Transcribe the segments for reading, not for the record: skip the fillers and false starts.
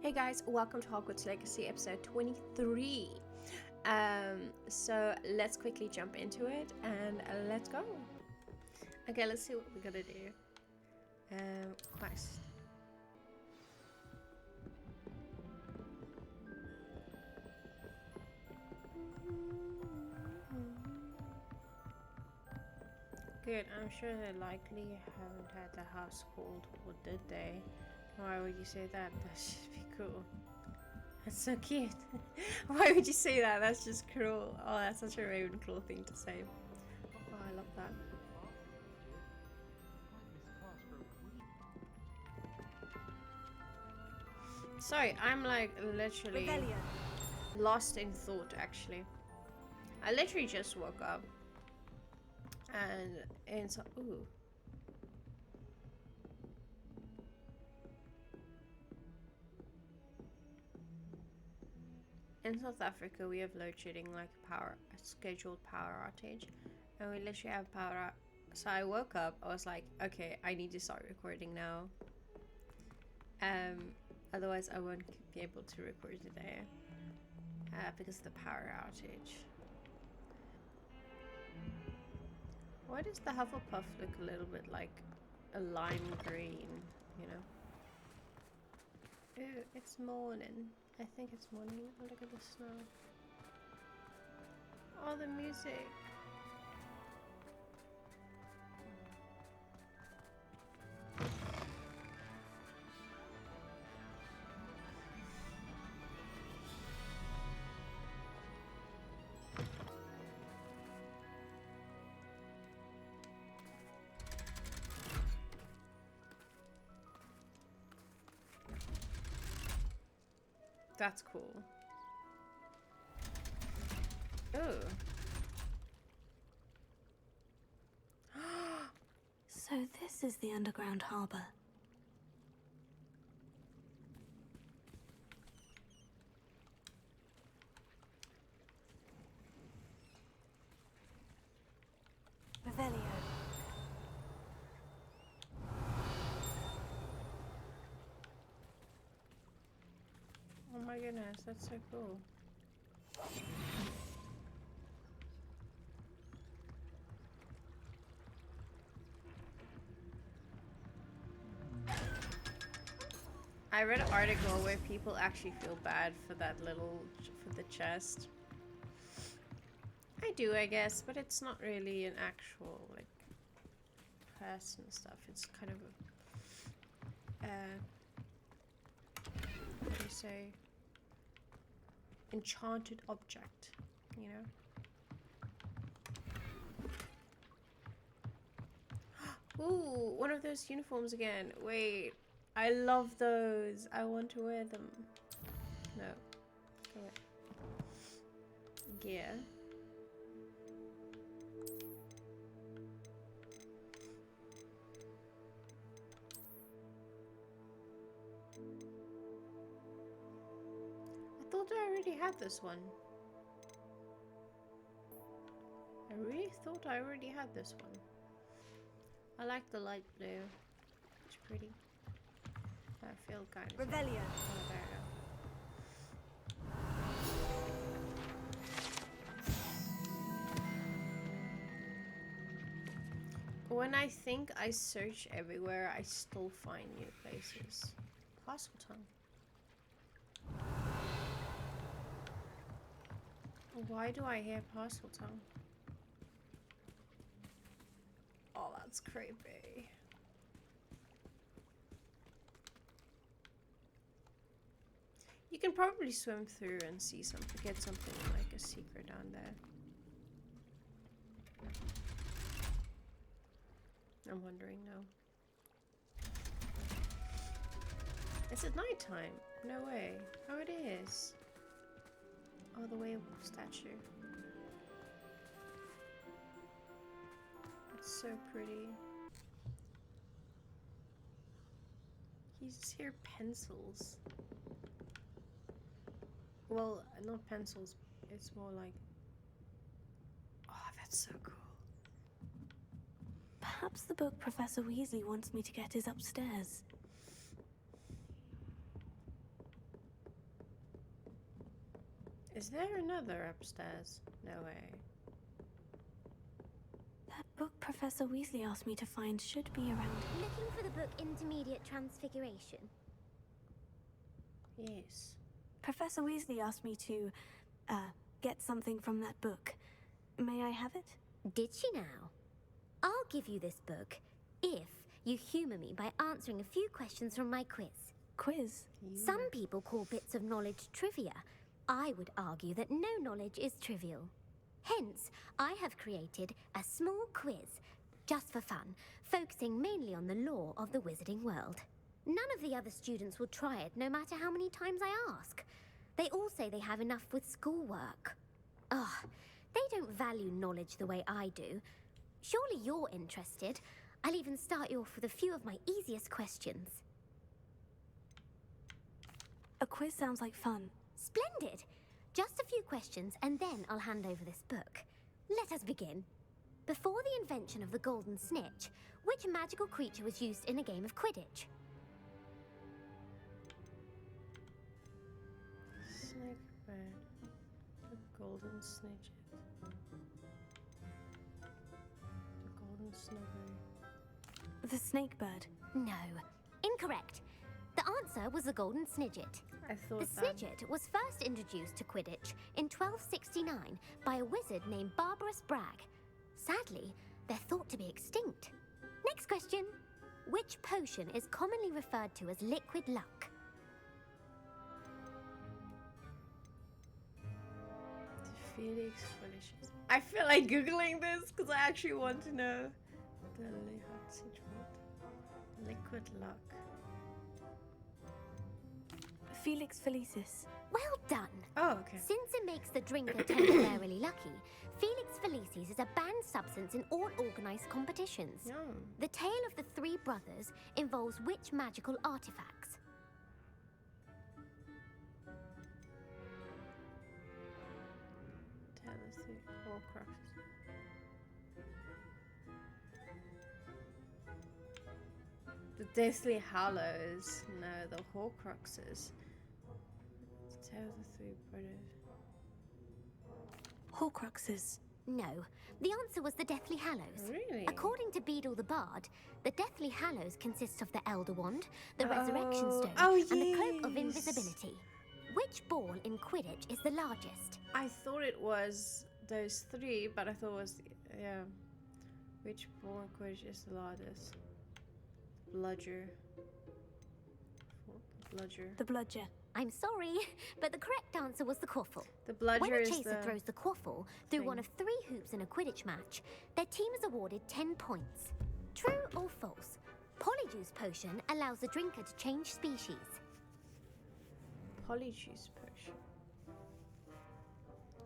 Hey guys, welcome to Hogwarts Legacy episode 23. So let's quickly jump into it and let's go. Okay, let's see what we're gonna do. Quest. Good, I'm sure they likely haven't had the house called, or did they? Why would you say that? That should be cool. That's so cute. Why would you say that? That's just cruel. Oh, that's such a Ravenclaw thing to say. Oh, I love that. Sorry, I'm like literally lost in thought actually. I literally just woke up and so ooh. In South Africa, we have load shedding, like a scheduled power outage, and we literally have power out. So I woke up. I was like, okay, I need to start recording now. Otherwise I won't be able to record today because of the power outage. Why does the Hufflepuff look a little bit like a lime green? You know. Ooh, it's morning. I think it's morning. Oh, look at the snow. Oh, the music. That's cool. Ooh. So this is the underground harbor. Revelio. Oh my goodness, that's so cool. I read an article where people actually feel bad for that for the chest. I do, I guess, but it's not really an actual, like, person stuff. It's kind of a, what do you say? Enchanted object, you know? Ooh, one of those uniforms again. Wait, I love those. I want to wear them. No. Go away. Gear. I thought I already had this one. I really thought I already had this one. I like the light blue. It's pretty. I feel kind of. Revelio. Oh, there we go. When I think I search everywhere, I still find new places. Parseltongue. Why do I hear Parseltongue? Oh, that's creepy. You can probably swim through and see something, get something like a secret down there. I'm wondering now. Is it nighttime? No way. Oh, it is. Oh, the werewolf statue. It's so pretty. He's here pencils. Well, not pencils. It's more like... Oh, that's so cool. Perhaps the book Professor Weasley wants me to get is upstairs. Is there another upstairs? No way. That book Professor Weasley asked me to find should be around here. Looking for the book Intermediate Transfiguration? Yes. Professor Weasley asked me to, get something from that book. May I have it? Did she now? I'll give you this book if you humour me by answering a few questions from my quiz. Quiz? Some people call bits of knowledge trivia. I would argue that no knowledge is trivial. Hence, I have created a small quiz, just for fun, focusing mainly on the lore of the wizarding world. None of the other students will try it, no matter how many times I ask. They all say they have enough with schoolwork. Ugh, they don't value knowledge the way I do. Surely you're interested. I'll even start you off with a few of my easiest questions. A quiz sounds like fun. Splendid! Just a few questions, and then I'll hand over this book. Let us begin. Before the invention of the golden snitch, which magical creature was used in a game of Quidditch? Snake bird. The golden snitch. The golden snowberry. The snake bird. No. Incorrect. The answer was the golden snidget. I thought The snidget was first introduced to Quidditch in 1269 by a wizard named Barbarous Bragg. Sadly, they're thought to be extinct. Next question. Which potion is commonly referred to as liquid luck? Felix Felicia. I feel like googling this because I actually want to know. The liquid luck. Felix Felicis. Well done. Oh, okay. Since it makes the drinker temporarily lucky, Felix Felicis is a banned substance in all organised competitions. Yum. The tale of the three brothers involves which magical artifacts? Tell us the Horcruxes. The Deathly Hallows. No, the Horcruxes. Tell the three brothers. Horcruxes. No, the answer was the Deathly Hallows. Really? According to Beedle the Bard, the Deathly Hallows consists of the Elder Wand, the Resurrection Stone, and the Cloak of yes. Invisibility. Which ball in Quidditch is the largest? I thought it was those three, but I thought it was, yeah. Which ball in Quidditch is the largest? Bludger. Bludger. The bludger. I'm sorry, but the correct answer was the quaffle. The bludger When a is chaser the... throws the quaffle through one of 3 hoops in a Quidditch match, their team is awarded 10 points. True or false? Polyjuice potion allows the drinker to change species. Polyjuice potion.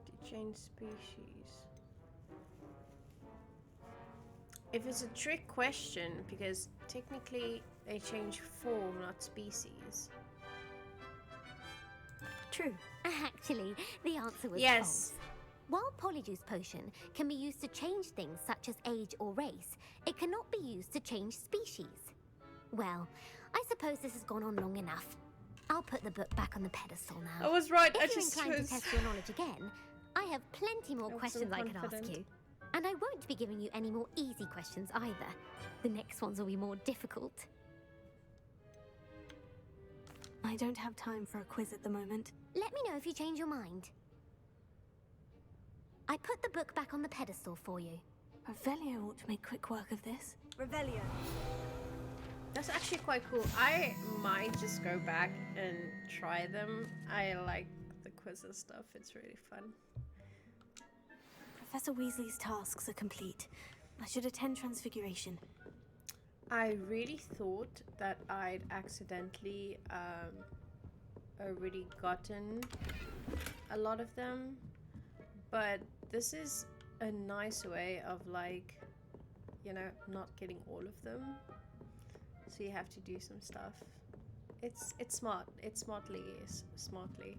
To change species. If it's a trick question, because technically they change form, not species. True. Actually, the answer was Yes. false. While Polyjuice potion can be used to change things such as age or race, it cannot be used to change species. Well, I suppose this has gone on long enough. I'll put the book back on the pedestal now. I was right. If I you're just inclined was... to test your knowledge again, I have plenty more I wasn't questions I could ask confident. you. And I won't be giving you any more easy questions either. The next ones will be more difficult. I don't have time for a quiz at the moment. Let me know if you change your mind. I put the book back on the pedestal for you. Revelio ought to make quick work of this. Revelio. That's actually quite cool. I might just go back and try them. I like the quizzes stuff. It's really fun. Professor Weasley's tasks are complete. I should attend Transfiguration. I really thought that I'd accidentally already gotten a lot of them, but this is a nice way of, like, you know, not getting all of them. So you have to do some stuff. It's smart. It's smartly,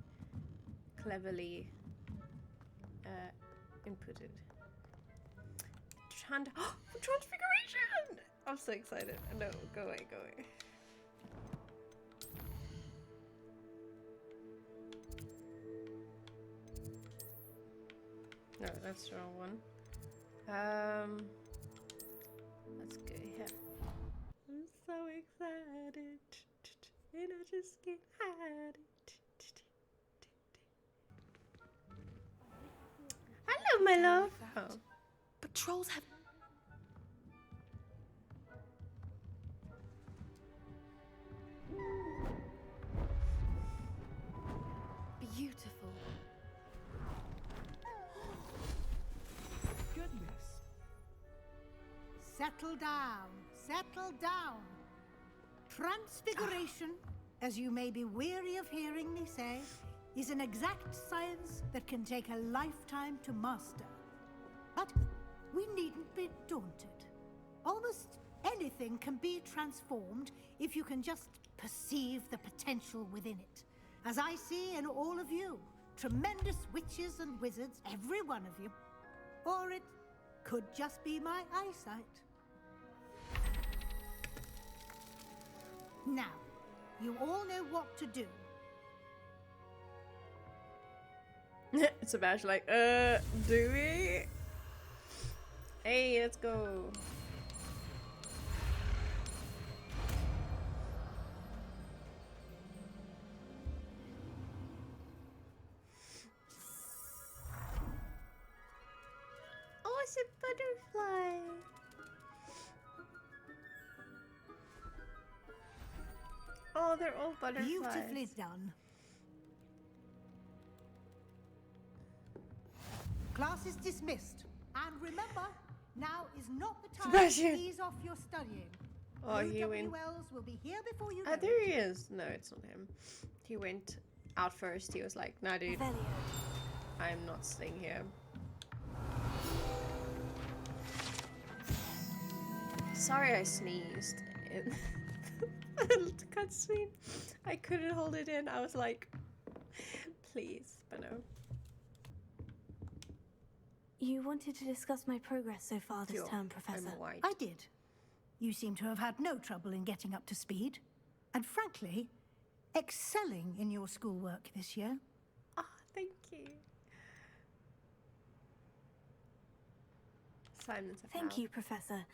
cleverly inputted. Transfiguration! I'm so excited. No, go away, go away. No, that's the wrong one. Let's go here. I'm so excited. And I just can't hide it. Hello, my love. Oh. But trolls have... Beautiful. Goodness. Settle down. Settle down. Transfiguration, as you may be weary of hearing me say, is an exact science that can take a lifetime to master. But we needn't be daunted. Almost anything can be transformed if you can just perceive the potential within it. As I see in all of you, tremendous witches and wizards, every one of you. Or it could just be my eyesight. Now, you all know what to do. It's a badge like, do we? Hey, let's go. Oh, it's a butterfly. Oh, they're all butterflies. Beautifully done. Class is dismissed. And remember, now is not the time Sebastian. to ease off your studying. Oh, he went. UWLs will be here before you Oh, know there it. he is. No, it's not him. He went out first. He was like, nah, dude, Velio. I'm not staying here. Sorry, I sneezed. The cutscene. I couldn't hold it in. I was like, please, but no. You wanted to discuss my progress so far this Sure, term, Professor. I'm white. I did. You seem to have had no trouble in getting up to speed. And frankly, excelling in your schoolwork this year. Oh, thank you. Assignments. Thank you, Professor.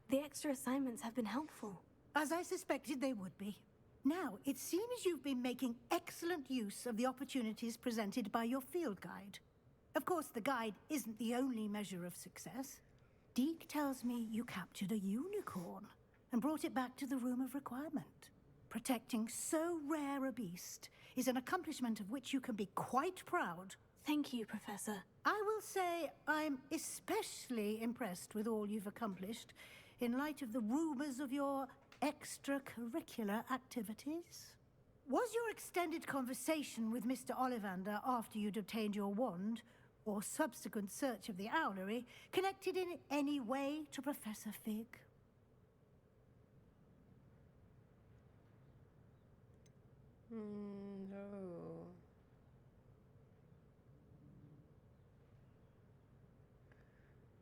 The extra assignments have been helpful. As I suspected they would be. Now, it seems you've been making excellent use of the opportunities presented by your field guide. Of course, the guide isn't the only measure of success. Deke tells me you captured a unicorn and brought it back to the Room of Requirement. Protecting so rare a beast is an accomplishment of which you can be quite proud. Thank you, Professor. I will say I'm especially impressed with all you've accomplished in light of the rumors of your extracurricular activities. Was your extended conversation with Mr. Ollivander after you'd obtained your wand, or subsequent search of the owlery, connected in any way to Professor Fig? No.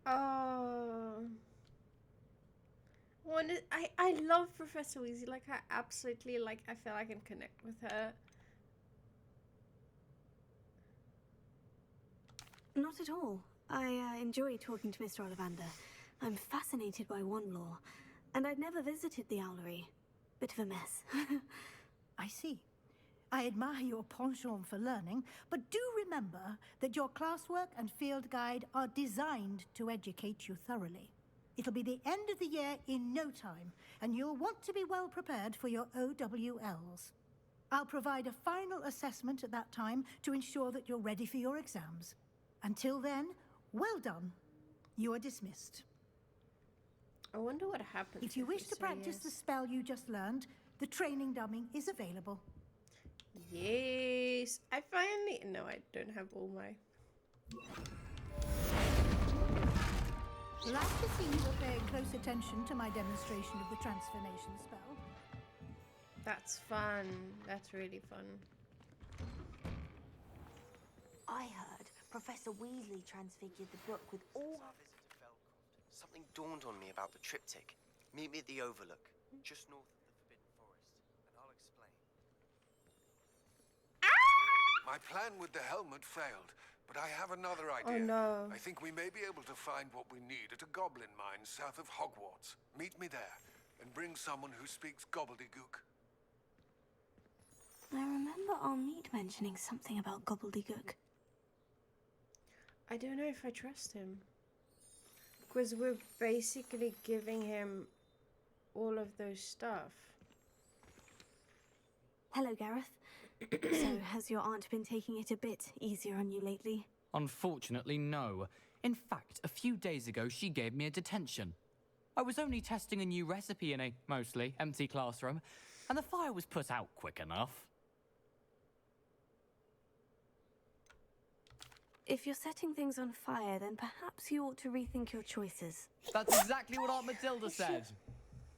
Oh. I love Professor Weasley. Like, I absolutely, like, I feel I can connect with her. Not at all. I enjoy talking to Mr. Ollivander. I'm fascinated by wand lore, and I'd never visited the owlery. Bit of a mess. I see. I admire your penchant for learning, but do remember that your classwork and field guide are designed to educate you thoroughly. It'll be the end of the year in no time, and you'll want to be well prepared for your OWLs. I'll provide a final assessment at that time to ensure that you're ready for your exams. Until then, well done. You are dismissed. I wonder what happens If you wish to say practice the yes. spell you just learned, the training dummy is available. Yes, I finally. No, I don't have all my. Glad to see you were paying close attention to my demonstration of the transformation spell. That's fun. That's really fun. I heard Professor Weasley transfigured the book with all... Our visit to Felcroft, something dawned on me about the triptych. Meet me at the Overlook, just north of the Forbidden Forest, and I'll explain. My plan with the helmet failed, but I have another Oh idea. no. I think we may be able to find what we need at a goblin mine south of Hogwarts. Meet me there, and bring someone who speaks gobbledygook. I remember Amit mentioning something about gobbledygook. I don't know if I trust him. Because we're basically giving him all of those stuff. Hello, Gareth. So, has your aunt been taking it a bit easier on you lately? Unfortunately, no. In fact, a few days ago, she gave me a detention. I was only testing a new recipe in a mostly empty classroom, and the fire was put out quick enough. If you're setting things on fire, then perhaps you ought to rethink your choices. That's exactly what Aunt Matilda said.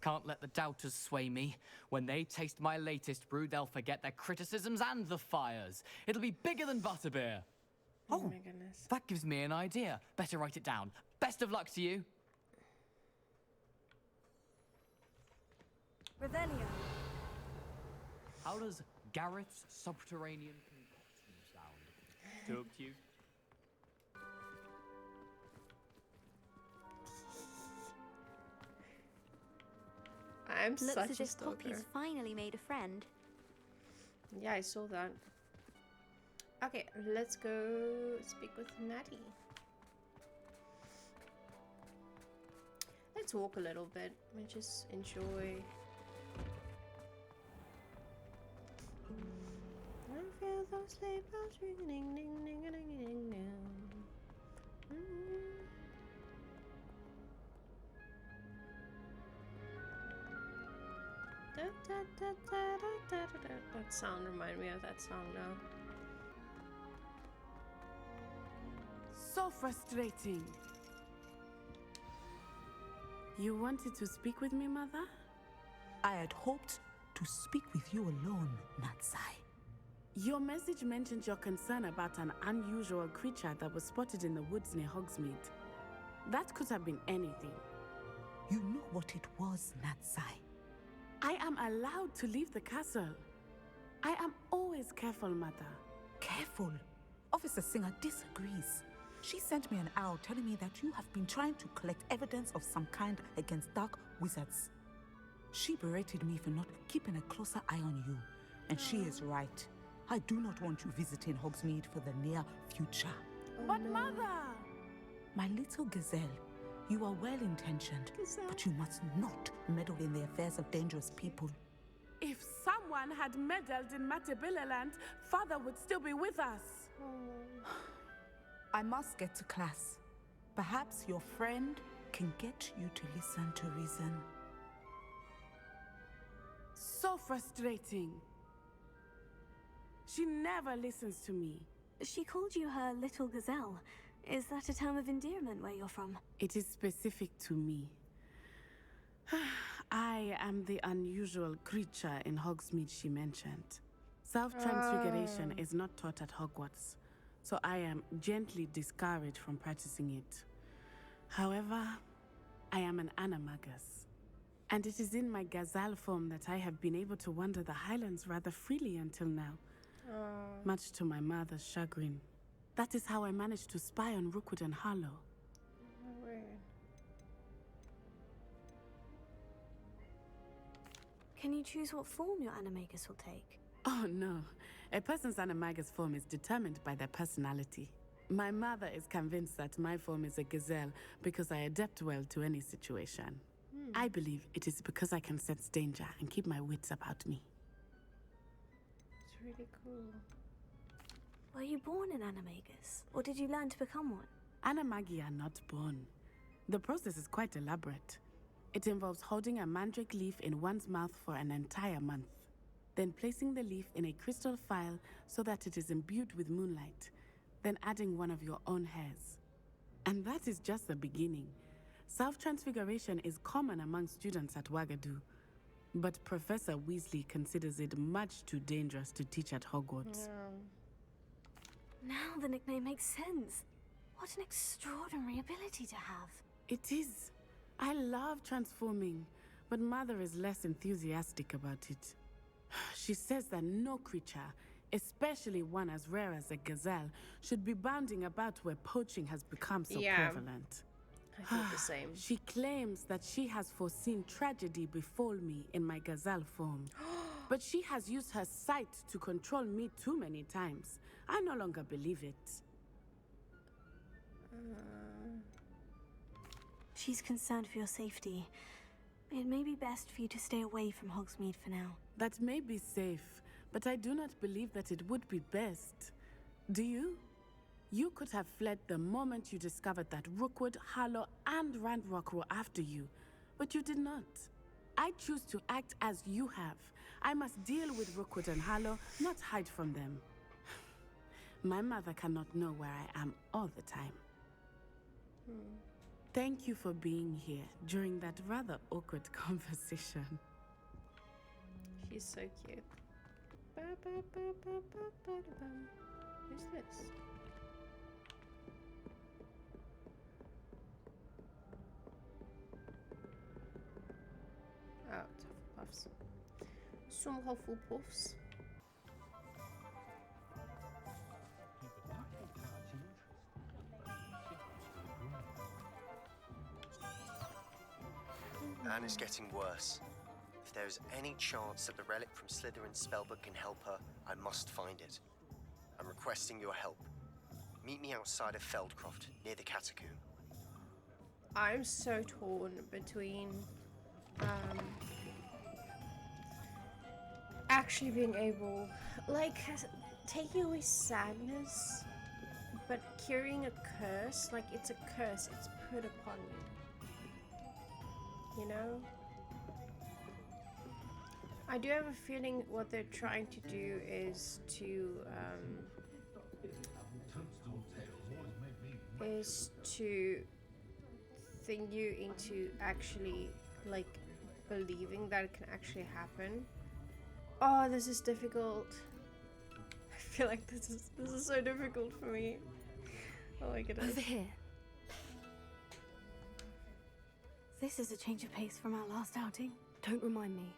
Can't let the doubters sway me. When they taste my latest brew, they'll forget their criticisms and the fires. It'll be bigger than butterbeer. Oh my goodness. That gives me an idea. Better write it down. Best of luck to you. Revelio. How does Garrett's subterranean concoction sound? Too cute. I'm Looks such as a if stalker. Poppy's finally made a friend. Yeah, I saw that. Okay, let's go speak with Natty. Let's walk a little bit and just enjoy. I feel those sleigh bells ringing, ding, ding, ding, ding, ding, ding. Da, da, da, da, da, da, da. That sound reminded me of that song now. So frustrating. You wanted to speak with me, Mother? I had hoped to speak with you alone, Natsai. Your message mentioned your concern about an unusual creature that was spotted in the woods near Hogsmeade. That could have been anything. You know what it was, Natsai. I am allowed to leave the castle. I am always careful, Mother. Careful. Officer Singer disagrees. She sent me an owl telling me that you have been trying to collect evidence of some kind against dark wizards. She berated me for not keeping a closer eye on you, and she is right. I do not want you visiting Hogsmeade for the near future. But Mother! My little gazelle, you are well-intentioned, but you must not meddle in the affairs of dangerous people. If someone had meddled in Matabeleland, Father would still be with us. I must get to class. Perhaps your friend can get you to listen to reason. So frustrating. She never listens to me. She called you her little gazelle. Is that a term of endearment where you're from? It is specific to me. I am the unusual creature in Hogsmeade she mentioned. Self-transfiguration is not taught at Hogwarts, so I am gently discouraged from practicing it. However, I am an animagus, and it is in my gazelle form that I have been able to wander the Highlands rather freely until now, much to my mother's chagrin. That is how I managed to spy on Rookwood and Harlow. Can you choose what form your animagus will take? Oh no, a person's animagus form is determined by their personality. My mother is convinced that my form is a gazelle because I adapt well to any situation. I believe it is because I can sense danger and keep my wits about me. It's really cool. Were you born an animagus, or did you learn to become one? Animagi are not born. The process is quite elaborate. It involves holding a mandrake leaf in one's mouth for an entire month, then placing the leaf in a crystal phial so that it is imbued with moonlight, then adding one of your own hairs. And that is just the beginning. Self-transfiguration is common among students at Wagadu, but Professor Weasley considers it much too dangerous to teach at Hogwarts. Now the nickname makes sense. What an extraordinary ability to have. It is. I love transforming, but Mother is less enthusiastic about it. She says that no creature, especially one as rare as a gazelle, should be bounding about where poaching has become so prevalent. I feel the same. She claims that she has foreseen tragedy befall me in my gazelle form. But she has used her sight to control me too many times. I no longer believe it. She's concerned for your safety. It may be best for you to stay away from Hogsmeade for now. That may be safe, but I do not believe that it would be best. Do you? You could have fled the moment you discovered that Rookwood, Harlow, and Ranrock were after you, but you did not. I choose to act as you have. I must deal with Rookwood and Harlow, not hide from them. My mother cannot know where I am all the time. Thank you for being here during that rather awkward conversation. She's so cute. Who's this? Oh, Hufflepuffs. Some Hufflepuffs. Anne is getting worse. If there is any chance that the relic from Slytherin's spellbook can help her, I must find it. I'm requesting your help. Meet me outside of Feldcroft, near the Catacomb. I'm so torn between actually being able, like, taking away sadness, but curing a curse. Like, it's a curse, it's put upon you. You know? I do have a feeling what they're trying to do is to thing you into actually, like, believing that it can actually happen. Oh, this is difficult. I feel like this is so difficult for me. Oh my goodness. Over here. This is a change of pace from our last outing. Don't remind me.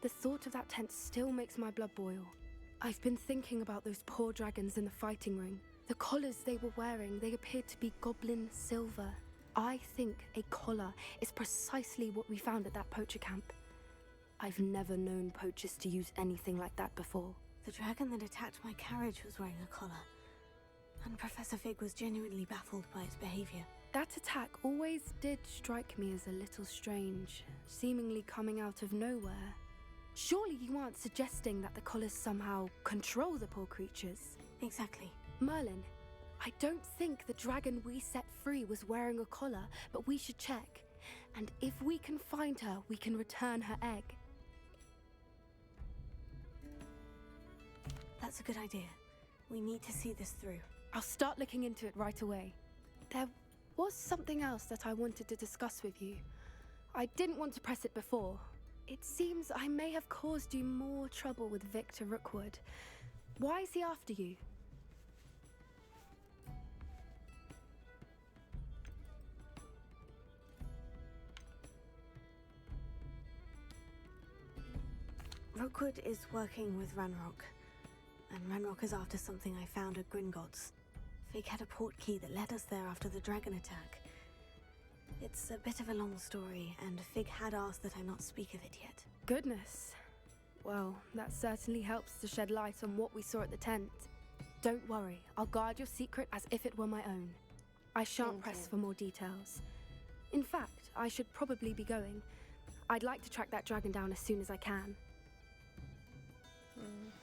The thought of that tent still makes my blood boil. I've been thinking about those poor dragons in the fighting ring. The collars they were wearing, they appeared to be goblin silver. I think a collar is precisely what we found at that poacher camp. I've never known poachers to use anything like that before. The dragon that attacked my carriage was wearing a collar. And Professor Fig was genuinely baffled by its behavior. That attack always did strike me as a little strange, seemingly coming out of nowhere. Surely you aren't suggesting that the collars somehow control the poor creatures? Exactly. Merlin, I don't think the dragon we set free was wearing a collar, but we should check. And if we can find her, we can return her egg. That's a good idea. We need to see this through. I'll start looking into it right away. There was something else that I wanted to discuss with you. I didn't want to press it before. It seems I may have caused you more trouble with Victor Rookwood. Why is he after you? Rookwood is working with Ranrock, and Ranrock is after something I found at Gringotts. Fig had a port key that led us there after the dragon attack. It's a bit of a long story, and Fig had asked that I not speak of it yet. Goodness. Well, that certainly helps to shed light on what we saw at the tent. Don't worry, I'll guard your secret as if it were my own. I shan't press for more details. In fact, I should probably be going. I'd like to track that dragon down as soon as I can.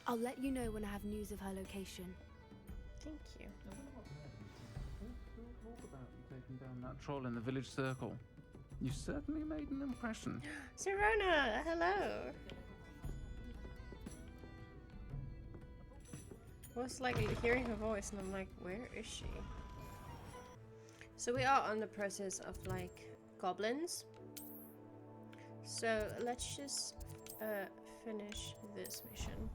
I'll let you know when I have news of her location. Thank you. Talk about you taking down that troll in the village circle. You certainly made an impression. Serona, hello. I was like hearing her voice and I'm like, where is she? So we are on the process of like goblins. So let's just finish this mission.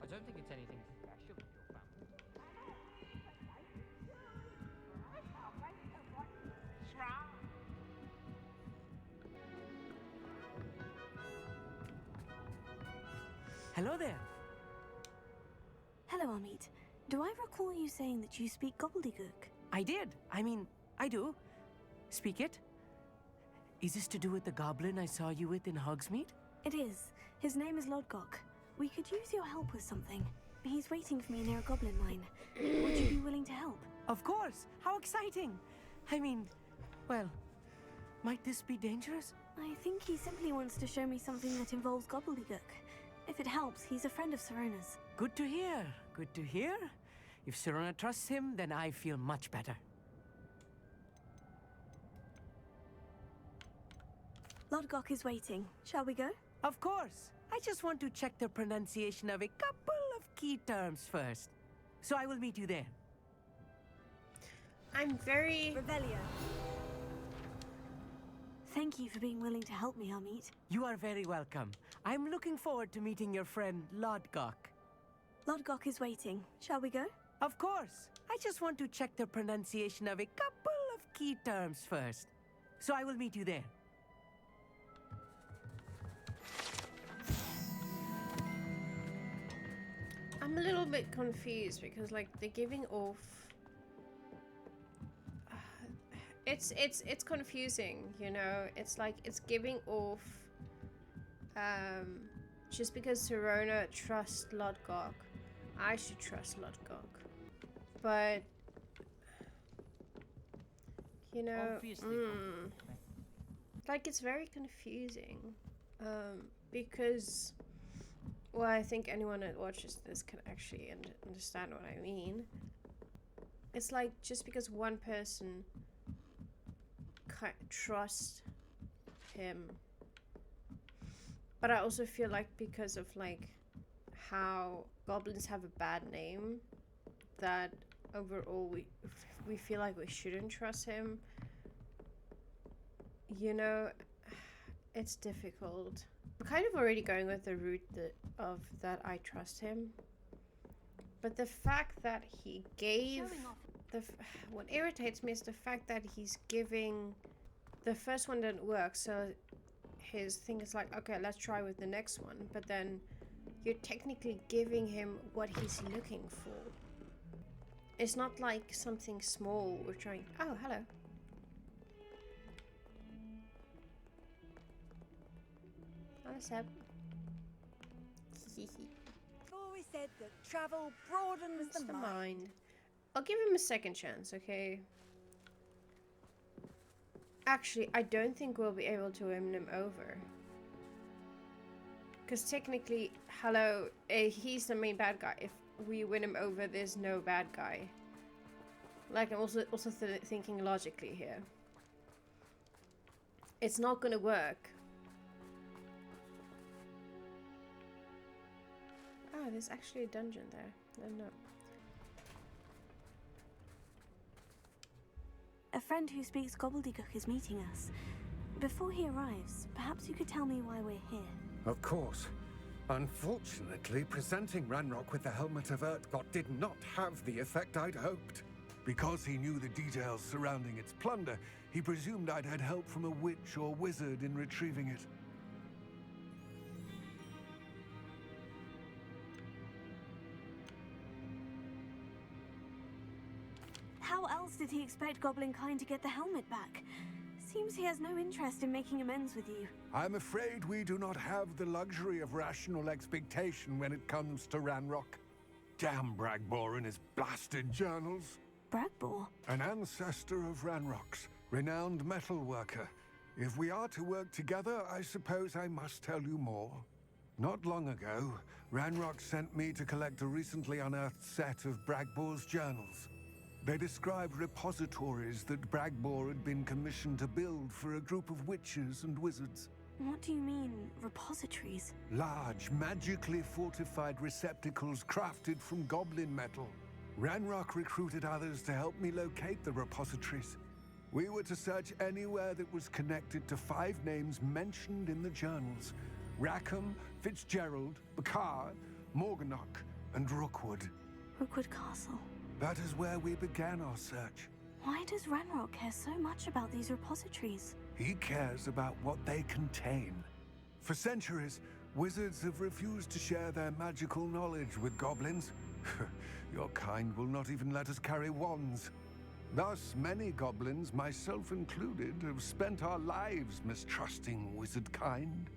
I don't think it's anything special with your family. Hello there. Hello, Amit. Do I recall you saying that you speak gobbledygook? I did. I mean, I do. Speak it. Is this to do with the goblin I saw you with in Hogsmeade? It is. His name is Lodgok. We could use your help with something. He's waiting for me near a goblin mine. Would you be willing to help? Of course. How exciting. I mean, well, might this be dangerous? I think he simply wants to show me something that involves gobbledygook. If it helps, he's a friend of Sirona's. Good to hear. Good to hear. If Sirona trusts him, then I feel much better. Lodgok is waiting. Shall we go? Of course. I just want to check the pronunciation of a couple of key terms first. So I will meet you there. I'm very... Revelio. Thank you for being willing to help me, Amit. You are very welcome. I'm looking forward to meeting your friend, Lodgok. Lodgok is waiting. Shall we go? Of course. I just want to check the pronunciation of a couple of key terms first. So I will meet you there. I'm a little bit confused because, like, they're giving off... It's confusing, you know? It's like, it's giving off... just because Sirona trusts Lodgok, I should trust Lodgok. But... You know... like, it's very confusing. Because... Well, I think anyone that watches this can actually understand what I mean. It's like, just because one person trusts him, but I also feel like because of like how goblins have a bad name, that overall we feel like we shouldn't trust him. You know, it's difficult. I'm kind of already going with the route that I trust him, but the fact that he gave what irritates me is the fact that he's giving the first one didn't work, so his thing is like, okay, let's try with the next one, but then you're technically giving him what he's looking for. It's not like something small we're trying. Oh, hello. Seb. Always said that travel broadens the mind. I'll give him a second chance, okay? Actually, I don't think we'll be able to win him over. Because technically, hello, he's the main bad guy. If we win him over, there's no bad guy. Like, I'm also thinking logically here. It's not gonna work. Oh, there's actually a dungeon there. No. A friend who speaks gobbledygook is meeting us. Before he arrives, perhaps you could tell me why we're here. Of course. Unfortunately, presenting Ranrock with the Helmet of Urtkot did not have the effect I'd hoped. Because he knew the details surrounding its plunder, he presumed I'd had help from a witch or wizard in retrieving it. How else did he expect Goblinkind to get the helmet back? Seems he has no interest in making amends with you. I'm afraid we do not have the luxury of rational expectation when it comes to Ranrock. Damn Bragbor and his blasted journals. Bragbor? An ancestor of Ranrock's, renowned metal worker. If we are to work together, I suppose I must tell you more. Not long ago, Ranrock sent me to collect a recently unearthed set of Bragbor's journals. They described repositories that Bragbor had been commissioned to build for a group of witches and wizards. What do you mean, repositories? Large, magically fortified receptacles crafted from goblin metal. Ranrock recruited others to help me locate the repositories. We were to search anywhere that was connected to 5 names mentioned in the journals: Rackham, Fitzgerald, Bakar, Morganach, and Rookwood. Rookwood Castle. That is where we began our search. Why does Ranrock care so much about these repositories? He cares about what they contain. For centuries, Wizards have refused to share their magical knowledge with goblins. Your kind will not even let us carry wands. Thus, many goblins, myself included, have spent our lives mistrusting wizard kind.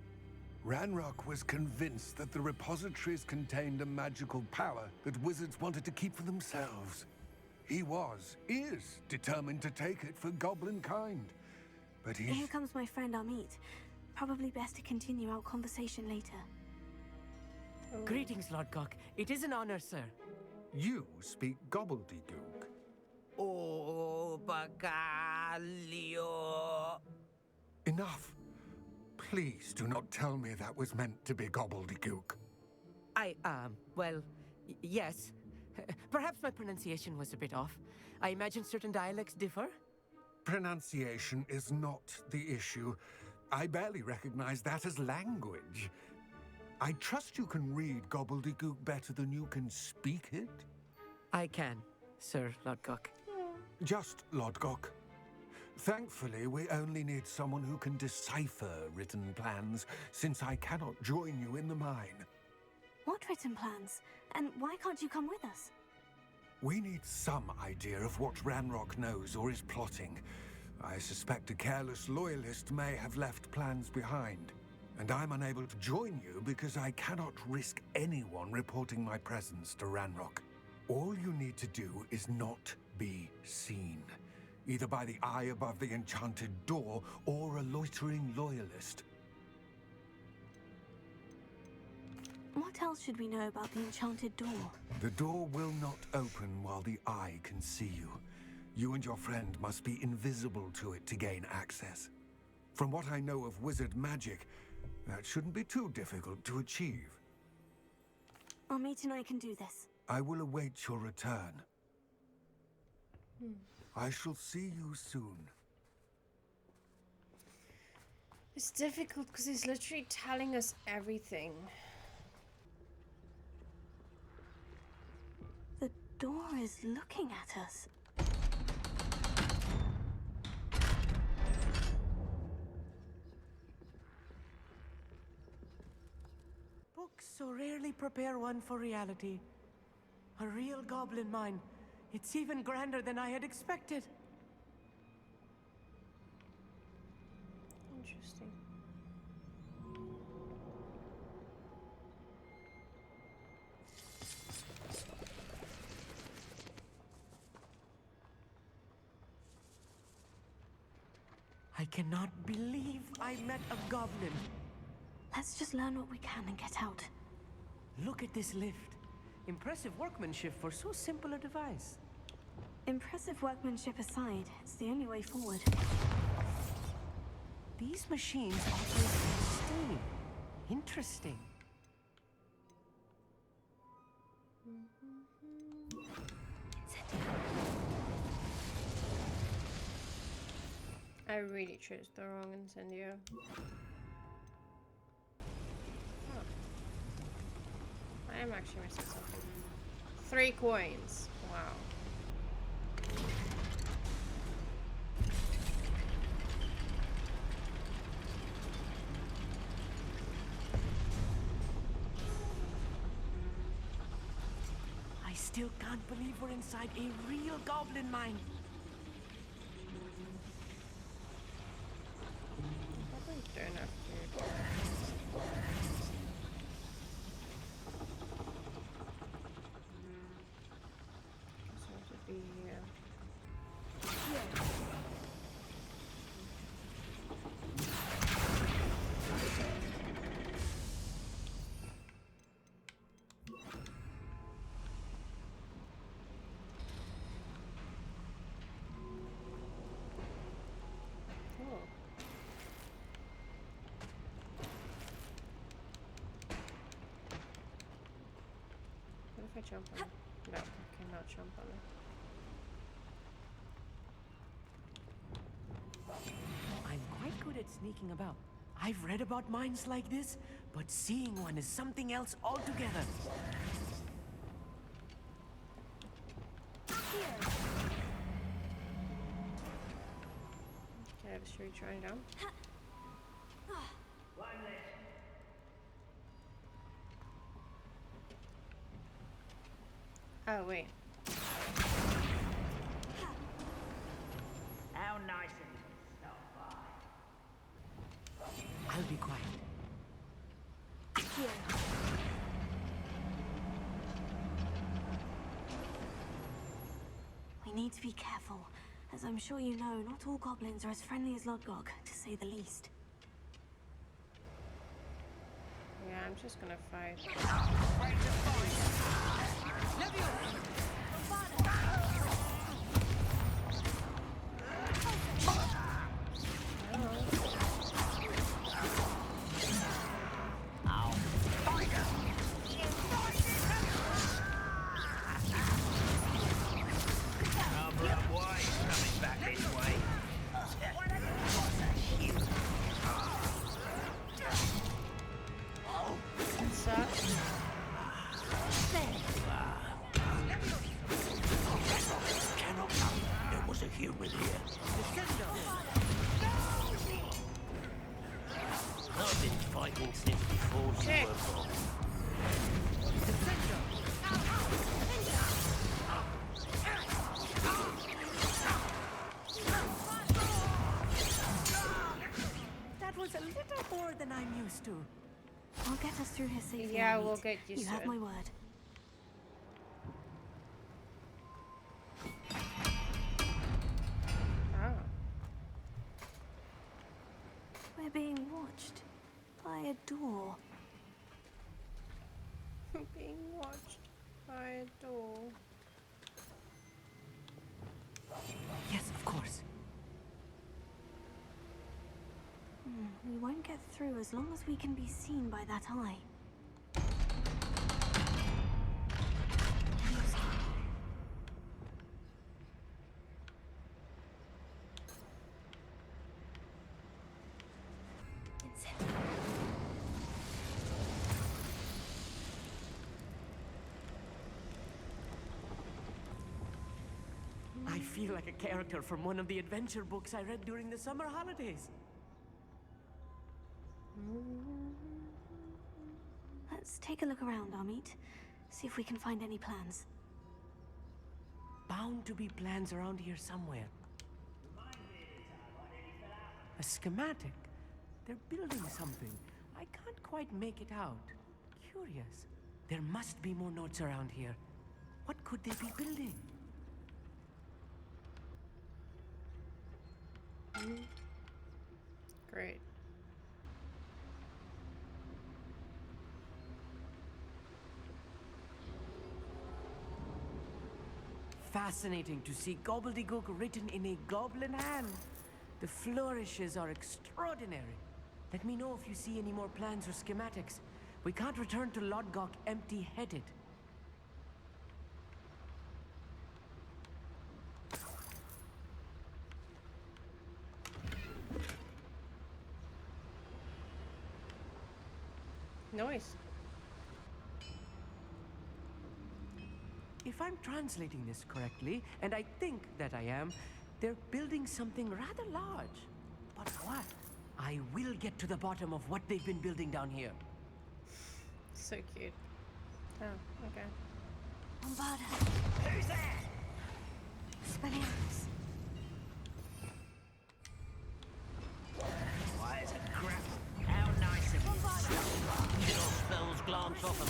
Ranrock was convinced that the repositories contained a magical power that wizards wanted to keep for themselves. He is determined to take it for goblin kind. But Here comes my friend Amit. Probably best to continue our conversation later. Greetings, Lord Cock. It is an honor, sir. You speak gobbledegook. Oh, Bacalio. Enough. Please do not tell me that was meant to be gobbledegook. Well, yes. Perhaps my pronunciation was a bit off. I imagine certain dialects differ. Pronunciation is not the issue. I barely recognize that as language. I trust you can read gobbledegook better than you can speak it? I can, Sir Lodgok. Just Lodgok. Thankfully, we only need someone who can decipher written plans, since I cannot join you in the mine. What written plans? And why can't you come with us? We need some idea of what Ranrock knows or is plotting. I suspect a careless loyalist may have left plans behind. And I'm unable to join you because I cannot risk anyone reporting my presence to Ranrock. All you need to do is not be seen, either by the eye above the enchanted door or a loitering loyalist. What else should we know about the enchanted door? The door will not open while the eye can see you. You and your friend must be invisible to it to gain access. From what I know of wizard magic, that shouldn't be too difficult to achieve. Amit and I can do this. I will await your return. I shall see you soon. It's difficult because he's literally telling us everything. The door is looking at us. Books so rarely prepare one for reality. A real goblin mine. It's even grander than I had expected. Interesting. I cannot believe I met a goblin. Let's just learn what we can and get out. Look at this lift. Impressive workmanship for so simple a device. Impressive workmanship aside, it's the only way forward. These machines operate on steam. Interesting. I really chose the wrong incendio. Oh. I am actually missing something. 3 coins. Wow. I still can't believe we're inside a real goblin mine. Probably don't have to. What if I jump on it? No, I cannot jump on it. I'm quite good at sneaking about. I've read about mines like this, but seeing one is something else altogether. Okay, should we try and down? Oh, wait. How nice of you to stop by. I'll be quiet. Here. We need to be careful. As I'm sure you know, not all goblins are as friendly as Lodgok, to say the least. Yeah, I'm just gonna fight. That was a little more than I'm used to. I'll get us through here safely. Yeah, Amit. we'll get you You have soon. my word. Oh. We're being watched by a door. Being watched by a door. Yes, of course. We won't get through as long as we can be seen by that eye. I feel like a character from one of the adventure books I read during the summer holidays. Let's take a look around, Amit. See if we can find any plans. Bound to be plans around here somewhere. A schematic? They're building something. I can't quite make it out. Curious. There must be more notes around here. What could they be building? Great. Fascinating to see gobbledygook written in a goblin hand. The flourishes are extraordinary. Let me know if you see any more plans or schematics. We can't return to Lodgok empty-headed. Nice. If I'm translating this correctly, and I think that I am, they're building something rather large. But what? I will get to the bottom of what they've been building down here. So cute. Oh, okay. Bombarda. Who's there? Spelliarmus. Why is it crap? How nice of you. Did all spells glance off of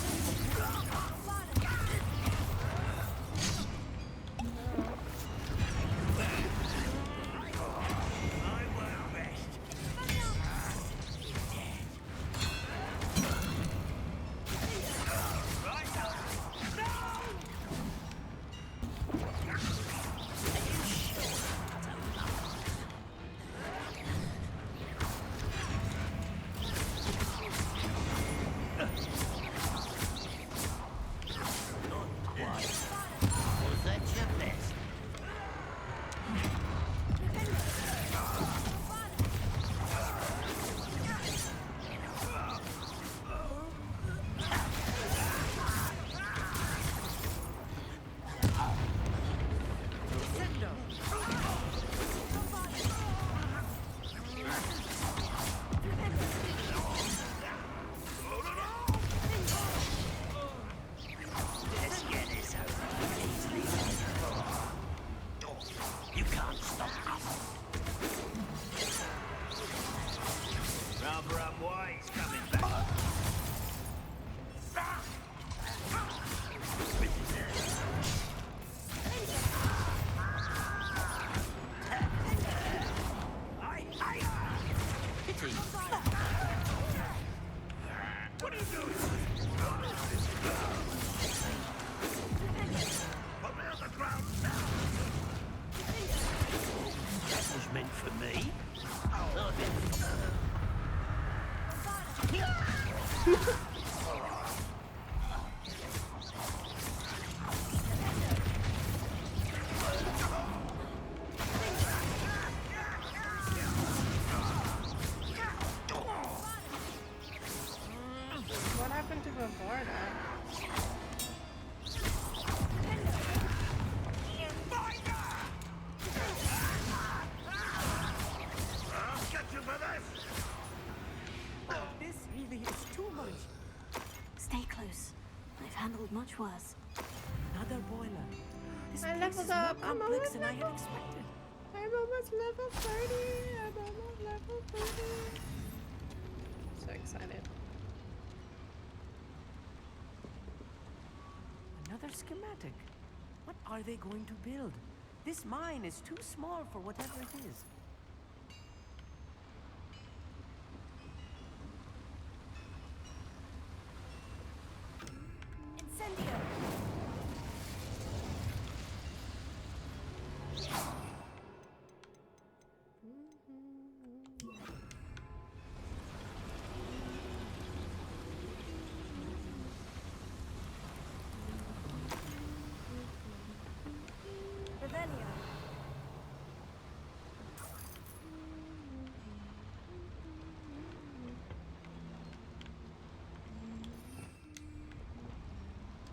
handled much worse. Another boiler. This I place leveled is more up. I'm complex almost than I had level. expected. I'm almost level 30. I'm almost level 30. So excited. Another schematic. What are they going to build? This mine is too small for whatever it is. Incendio! Revelio.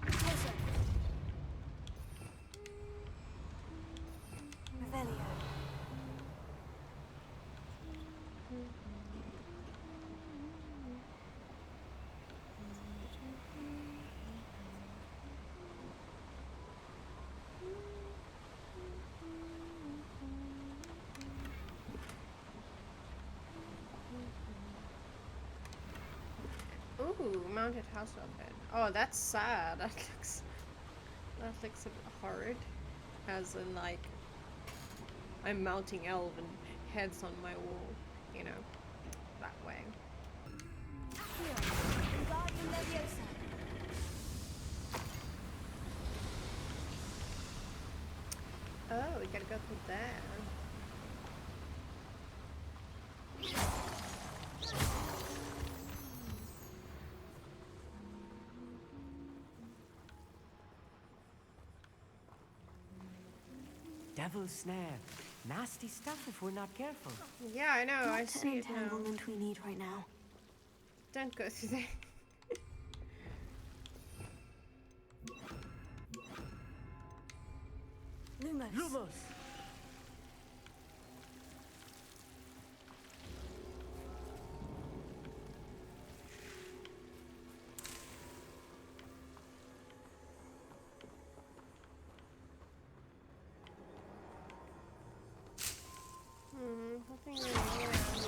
Closer. Revelio. Ooh, mounted house open. Oh, that's sad. That looks a bit horrid. As in, like, I'm mounting elven heads on my wall. You know, that way. Oh, we gotta go through there. Devil's snare. Nasty stuff if we're not careful. Yeah, I know. I Not see an it now. entanglement we need right now. Don't go through there. Lumos. Lumos! Nothing really around.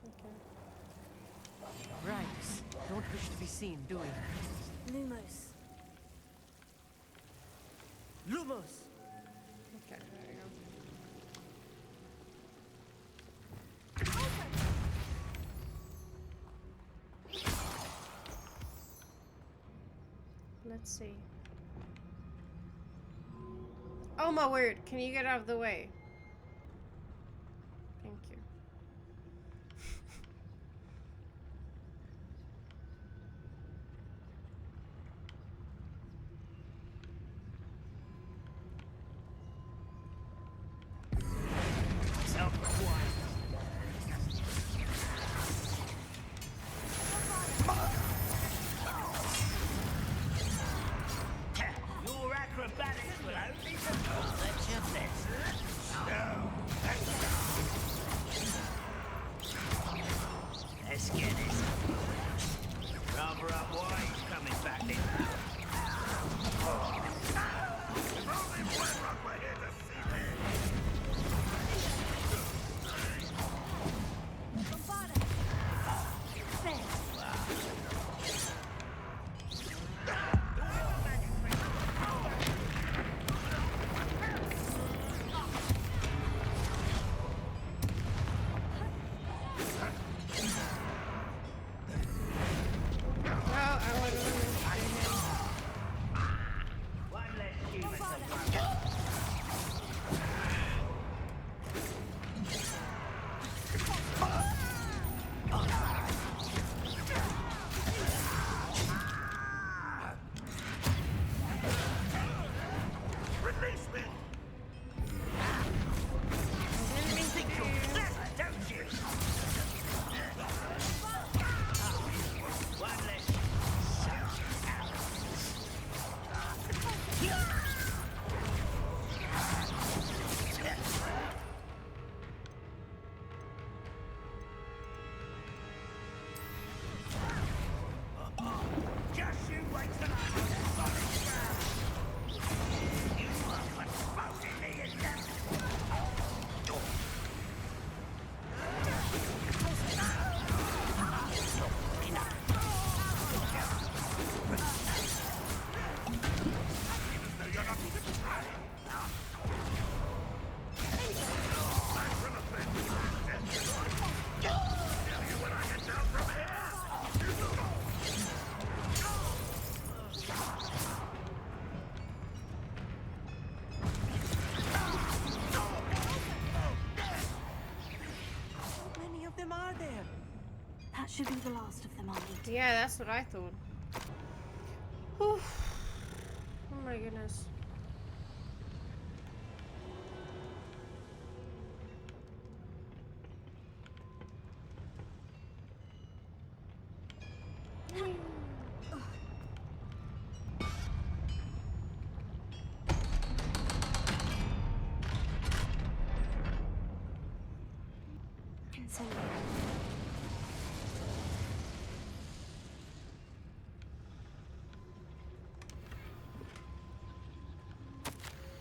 Okay. Right. Don't wish to be seen, do we? Lumos. Lumos! Okay, there we go. Let's see. Oh my word, can you get out of the way? Thank you. Your acrobatics will only support your best. That should be the last of them, Amit. Yeah, that's what I thought. Whew. Oh my goodness.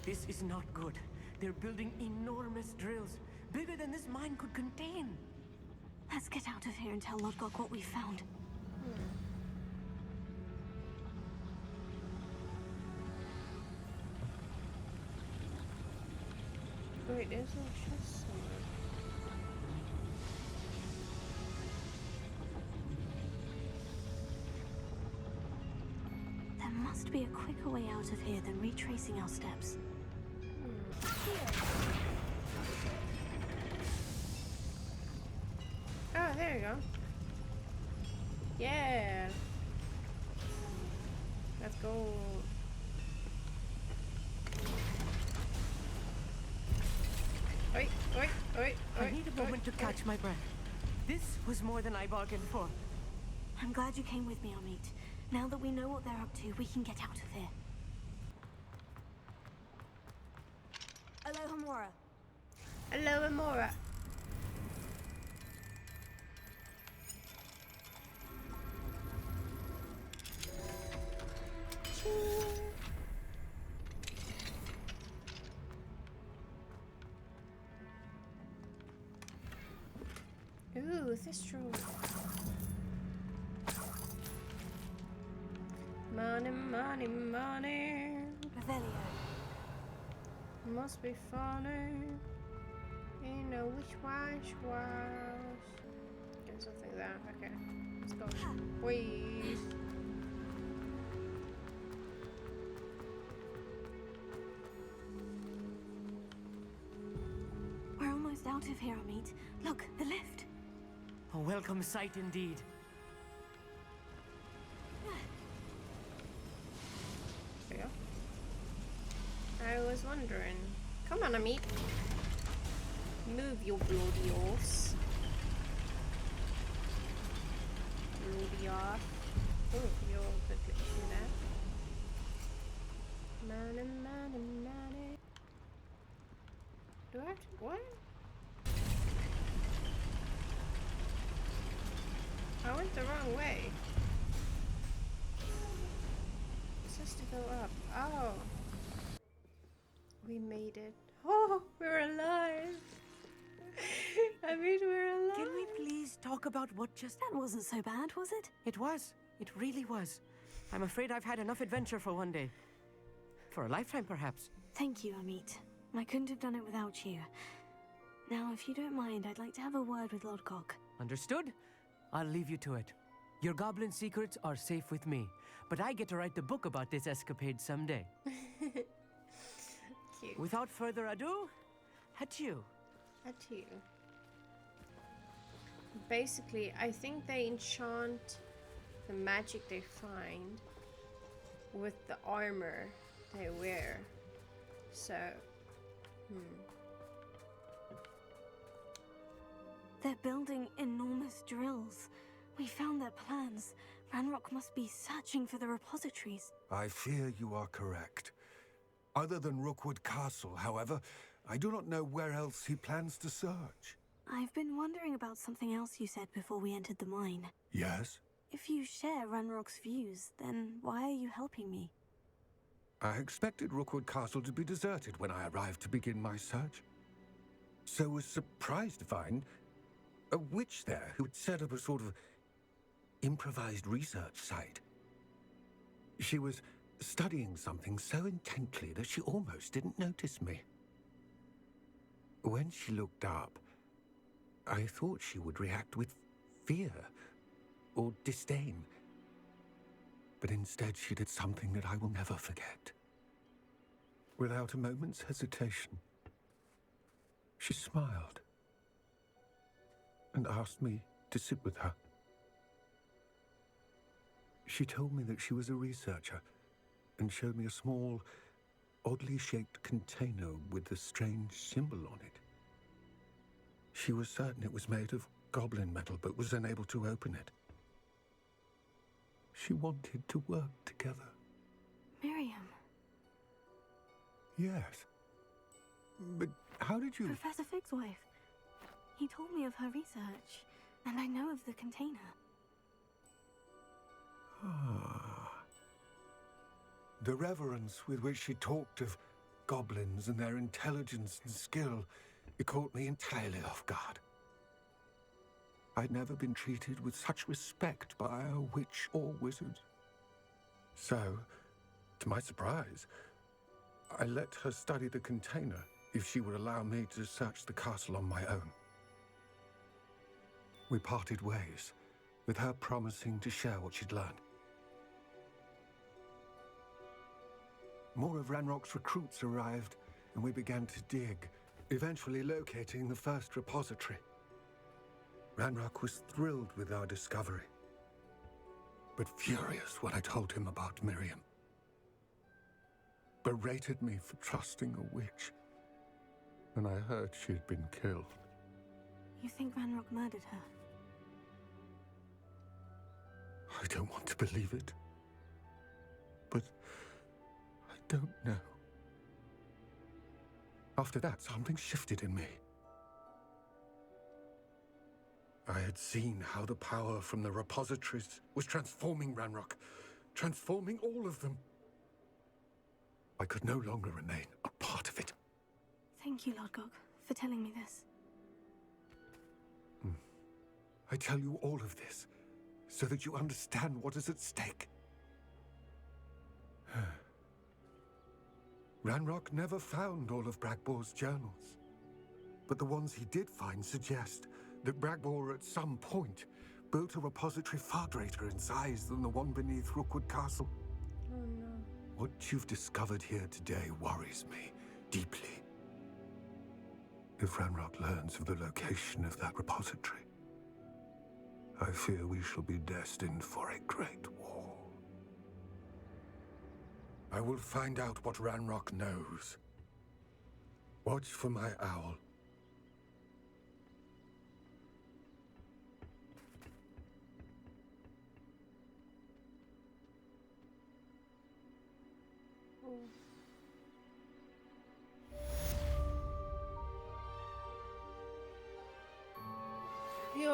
This is not good. They're building enormous drills, bigger than this mine could contain. Let's get out of here and tell Lodgok what we found. Wait, there's a chest somewhere. There must be a quicker way out of here than retracing our steps. Oh, there you go. Yeah. Let's go. Oi, oi, oi, I need a moment to catch my breath. This was more than I bargained for. I'm glad you came with me, Amit. Now that we know what they're up to, we can get out of here. Aloha Mora. Hello, Amora. Ooh, this is true. Money, money, money. Revelio. Must be funny. You know which was. Get something there. Okay, let's go. Whee. We're almost out of here, Amit. Look, the lift. A welcome sight indeed. There you go. I was wondering. Come on, Amit. Move your bloody horse. Bloody off. Oh, you're good to do that. Money, money, money. Do I have to. What? I went the wrong way. It's just to go up. Oh. We made it. Oh, we're alive. I mean, we're alive. Can we please talk about what just... That wasn't so bad, was it? It was. It really was. I'm afraid I've had enough adventure for one day. For a lifetime, perhaps. Thank you, Amit. I couldn't have done it without you. Now, if you don't mind, I'd like to have a word with Lodgok. Understood? I'll leave you to it. Your goblin secrets are safe with me, but I get to write the book about this escapade someday. Cute. Without further ado, adieu. Adieu. Basically, I think they enchant the magic they find with the armor they wear. So, They're building enormous drills. We found their plans. Ranrock must be searching for the repositories. I fear you are correct. Other than Rookwood Castle, however, I do not know where else he plans to search. I've been wondering about something else you said before we entered the mine. Yes? If you share Ranrock's views, then why are you helping me? I expected Rookwood Castle to be deserted when I arrived to begin my search. So was surprised to find a witch there who had set up a sort of improvised research site. She was studying something so intently that she almost didn't notice me. When she looked up, I thought she would react with fear or disdain. But instead she did something that I will never forget. Without a moment's hesitation, she smiled and asked me to sit with her. She told me that she was a researcher and showed me a small, oddly shaped container with a strange symbol on it. She was certain it was made of goblin metal, but was unable to open it. She wanted to work together. Miriam. Yes. But how did you... Professor Fig's wife. He told me of her research, and I know of the container. Ah. The reverence with which she talked of goblins and their intelligence and skill, it caught me entirely off guard. I'd never been treated with such respect by a witch or wizard. So, to my surprise, I let her study the container if she would allow me to search the castle on my own. We parted ways, with her promising to share what she'd learned. More of Ranrock's recruits arrived, and we began to dig, eventually locating the first repository. Ranrock was thrilled with our discovery, but furious when I told him about Miriam. Berated me for trusting a witch, and I heard she had been killed. You think Ranrock murdered her? I don't want to believe it, but I don't know. After that, something shifted in me. I had seen how the power from the repositories was transforming Ranrock, transforming all of them. I could no longer remain a part of it. Thank you, Lord Gog, for telling me this. I tell you all of this so that you understand what is at stake. Ranrock never found all of Bragbor's journals, but the ones he did find suggest that Bragbor at some point built a repository far greater in size than the one beneath Rookwood Castle. Oh no. What you've discovered here today worries me deeply. If Ranrock learns of the location of that repository, I fear we shall be destined for a great war. I will find out what Ranrock knows. Watch for my owl.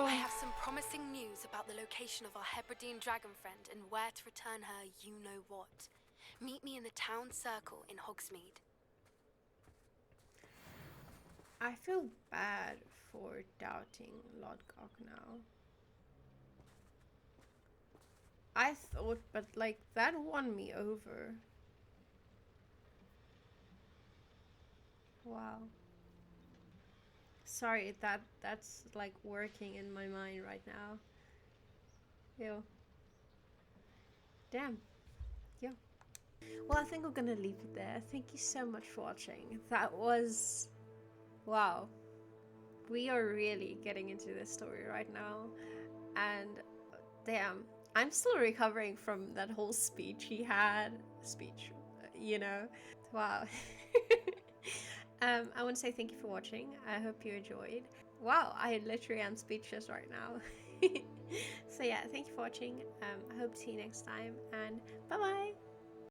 I have some promising news about the location of our Hebridean dragon friend and where to return her you-know-what. Meet me in the town circle in Hogsmeade. I feel bad for doubting Lord Gog now. I thought, but like, that won me over. Wow. Sorry, that's like working in my mind right now. Yo. Damn. Yo. Well, I think we're gonna leave it there. Thank you so much for watching. That was... wow. We are really getting into this story right now. And damn, I'm still recovering from that whole speech he had. You know. Wow. I want to say thank you for watching. I hope you enjoyed. Wow, I literally am speechless right now. So yeah, thank you for watching. I hope to see you next time, and bye bye.